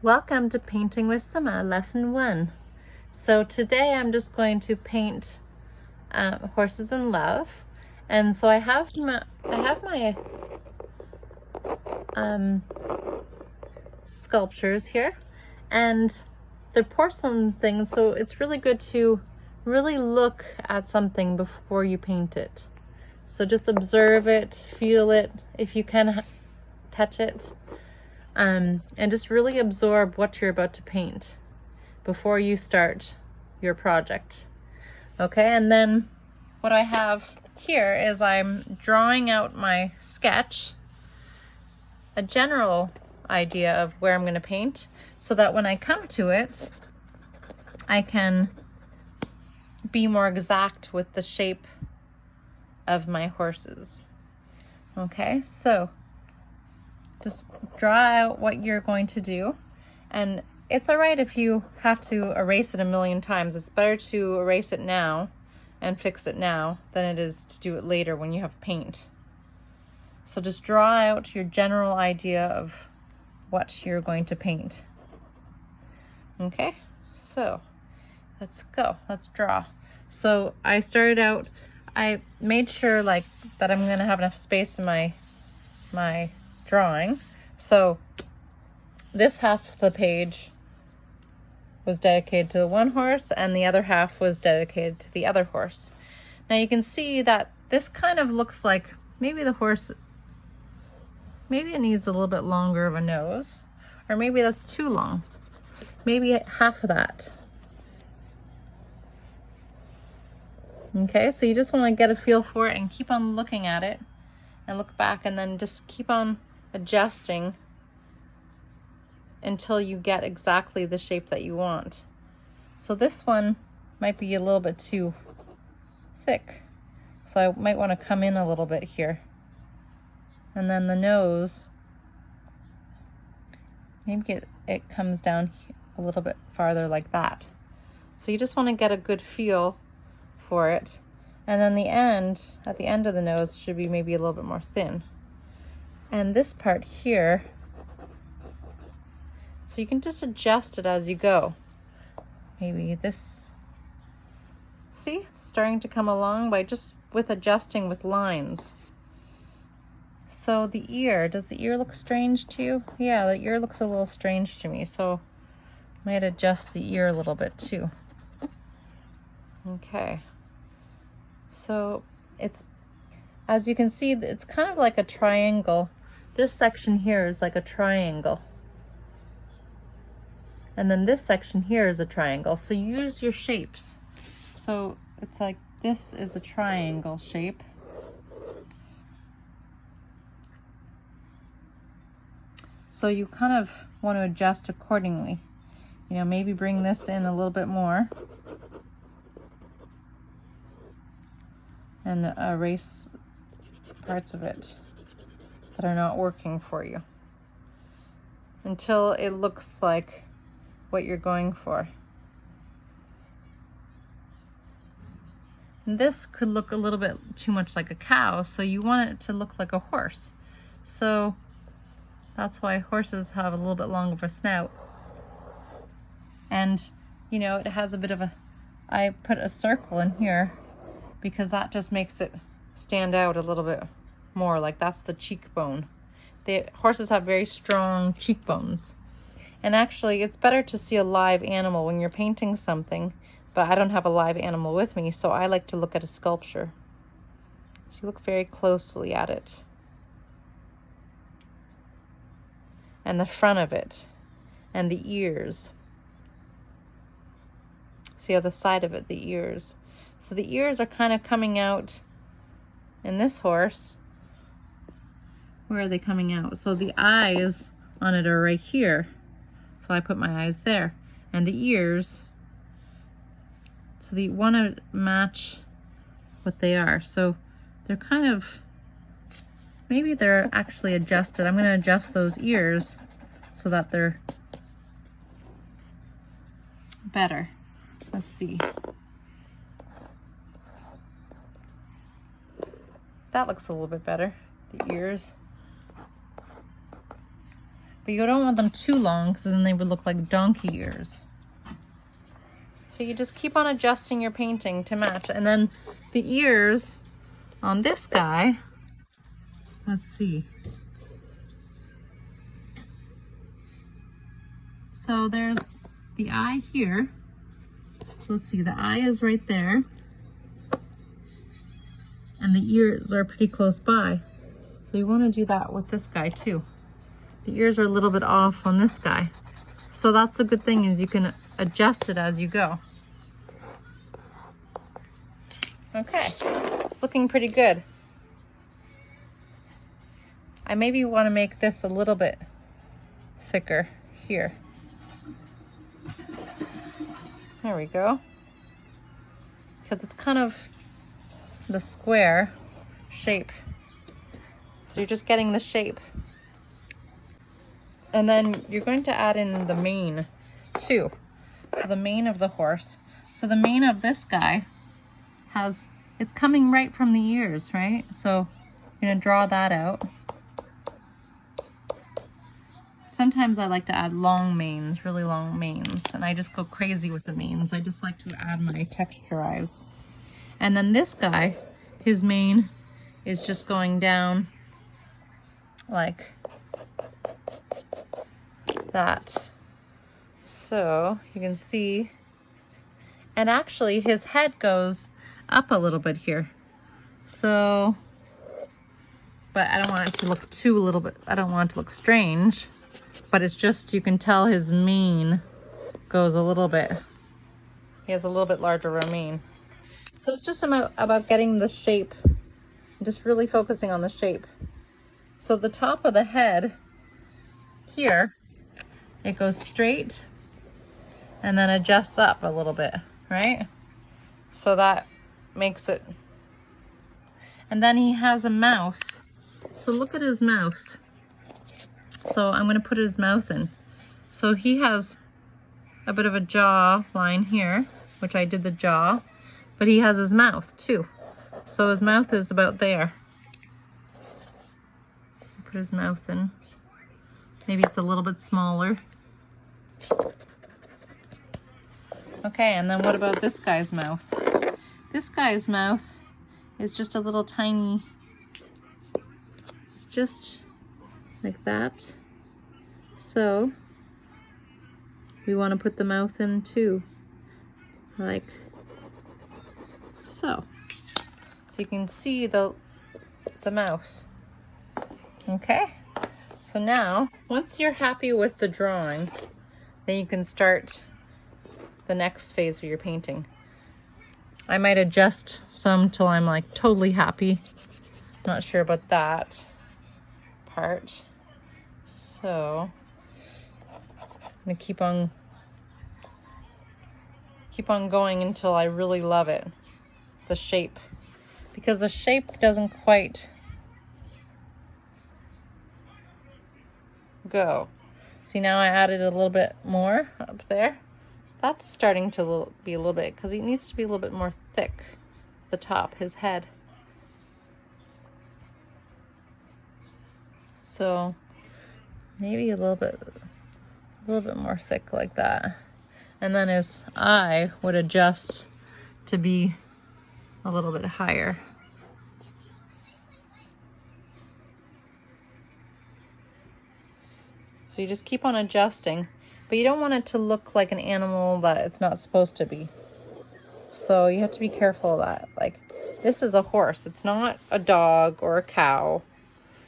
Welcome to Painting with Sima, Lesson 1. So today I'm just going to paint Horses in Love. And so I have my sculptures here, and they're porcelain things, so it's really good to really look at something before you paint it. So just observe it, feel it, if you can touch it. And just really absorb what you're about to paint before you start your project. Okay, and then what I have here is I'm drawing out my sketch, a general idea of where I'm going to paint, so that when I come to it, I can be more exact with the shape of my horses. Okay, so just draw out what you're going to do, and it's all right if you have to erase it a million times. It's better to erase it now and fix it now than it is to do it later when you have paint. So just draw out your general idea of what you're going to paint. Okay, so let's go, let's draw. So I started out, I made sure that I'm gonna have enough space in my drawing. So this half of the page was dedicated to the one horse and the other half was dedicated to the other horse. Now you can see that this kind of looks like maybe the horse, maybe it needs a little bit longer of a nose, or maybe that's too long. Maybe half of that. Okay, so you just want to get a feel for it and keep on looking at it and look back, and then just keep on adjusting until you get exactly the shape that you want. So this one might be a little bit too thick, so I might want to come in a little bit here. And then the nose, maybe it comes down a little bit farther like that. So you just want to get a good feel for it. And then at the end of the nose should be maybe a little bit more thin. And this part here, so you can just adjust it as you go. Maybe this, see, it's starting to come along with adjusting with lines. So the ear, does the ear look strange to you? Yeah, the ear looks a little strange to me, so I might adjust the ear a little bit too. Okay, so it's, as you can see, it's kind of like a triangle. This section here is like a triangle. And then this section here is a triangle. So use your shapes. So it's like this is a triangle shape. So you kind of want to adjust accordingly. You know, maybe bring this in a little bit more and erase parts of it that are not working for you until it looks like what you're going for. And this could look a little bit too much like a cow, so you want it to look like a horse. So that's why horses have a little bit longer of a snout. And you know, it has a bit of a, I put a circle in here because that just makes it stand out a little bit more, like that's the cheekbone. The horses have very strong cheekbones. And actually, it's better to see a live animal when you're painting something, but I don't have a live animal with me, so I like to look at a sculpture. So you look very closely at it. And the front of it, and the ears. See how the side of it, the ears. So the ears are kind of coming out in this horse. Where are they coming out? So the eyes on it are right here. So I put my eyes there. And the ears, so you want to match what they are. So they're kind of, maybe they're actually adjusted. I'm going to adjust those ears so that they're better. Let's see. That looks a little bit better, the ears. but you don't want them too long because then they would look like donkey ears. So you just keep on adjusting your painting to match. And then the ears on this guy, let's see. So there's the eye here. So let's see, the eye is right there. And the ears are pretty close by. So you want to do that with this guy too. The ears are a little bit off on this guy. So that's the good thing, is you can adjust it as you go. Okay, it's looking pretty good. I maybe want to make this a little bit thicker here. There we go. Because it's kind of the square shape. So you're just getting the shape. And then you're going to add in the mane too. So the mane of the horse. So the mane of this guy has, it's coming right from the ears, right? So you're gonna draw that out. Sometimes I like to add long manes, really long manes, and I just go crazy with the manes. I just like to add my texturize. And then this guy, his mane is just going down like that. So you can see, and actually his head goes up a little bit here. So, but I don't want it to look too little bit, I don't want it to look strange, but it's just, you can tell his mane goes a little bit, he has a little bit larger of a mane. So it's just about getting the shape, just really focusing on the shape. So the top of the head here, it goes straight and then adjusts up a little bit, right? So that makes it, and then he has a mouth. So look at his mouth. So I'm going to put his mouth in. So he has a bit of a jaw line here, which I did the jaw, but he has his mouth too. So his mouth is about there. Put his mouth in. Maybe it's a little bit smaller. Okay, and then what about this guy's mouth? This guy's mouth is just a little tiny, it's just like that. So we want to put the mouth in too, like so. So you can see the mouth. Okay, so now once you're happy with the drawing, then you can start the next phase of your painting. I might adjust some till I'm like totally happy. Not sure about that part. So I'm gonna keep on going until I really love it. The shape. Because the shape doesn't quite go. See, now I added a little bit more up there. That's starting to be a little bit, because he needs to be a little bit more thick, the top, his head. So maybe a little bit more thick like that. And then his eye would adjust to be a little bit higher. So you just keep on adjusting. But you don't want it to look like an animal that it's not supposed to be. So you have to be careful of that. Like, this is a horse. It's not a dog or a cow.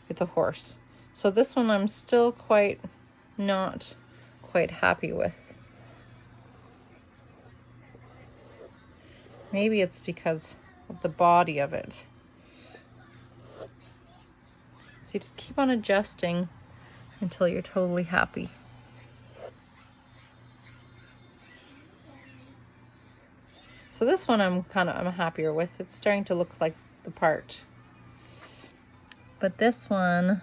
It's a horse. So this one I'm still not quite happy with. Maybe it's because of the body of it. So you just keep on adjusting until you're totally happy. So this one I'm happier with. It's starting to look like the part. But this one,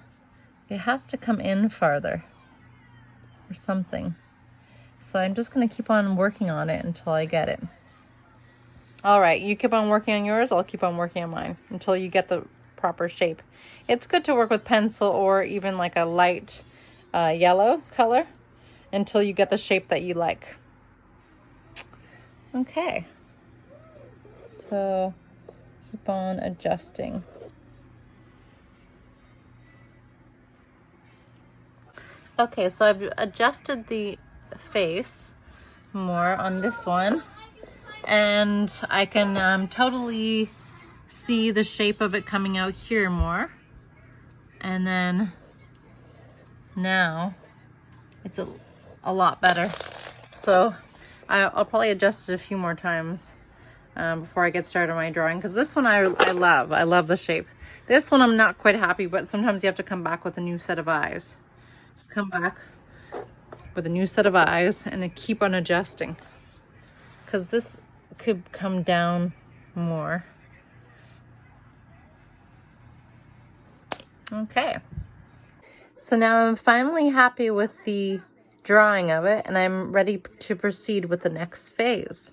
it has to come in farther or something. So I'm just gonna keep on working on it until I get it. All right, you keep on working on yours, I'll keep on working on mine until you get the proper shape. It's good to work with pencil or even like a light yellow color until you get the shape that you like. Okay, so keep on adjusting. Okay, so I've adjusted the face more on this one, and I can totally see the shape of it coming out here more. And then now it's a lot better. So I'll probably adjust it a few more times before I get started on my drawing, because this one I love the shape. This one I'm not quite happy, but sometimes you have to come back with a new set of eyes. Just come back with a new set of eyes and then keep on adjusting, because this could come down more. Okay, so now I'm finally happy with the drawing of it, and I'm ready to proceed with the next phase.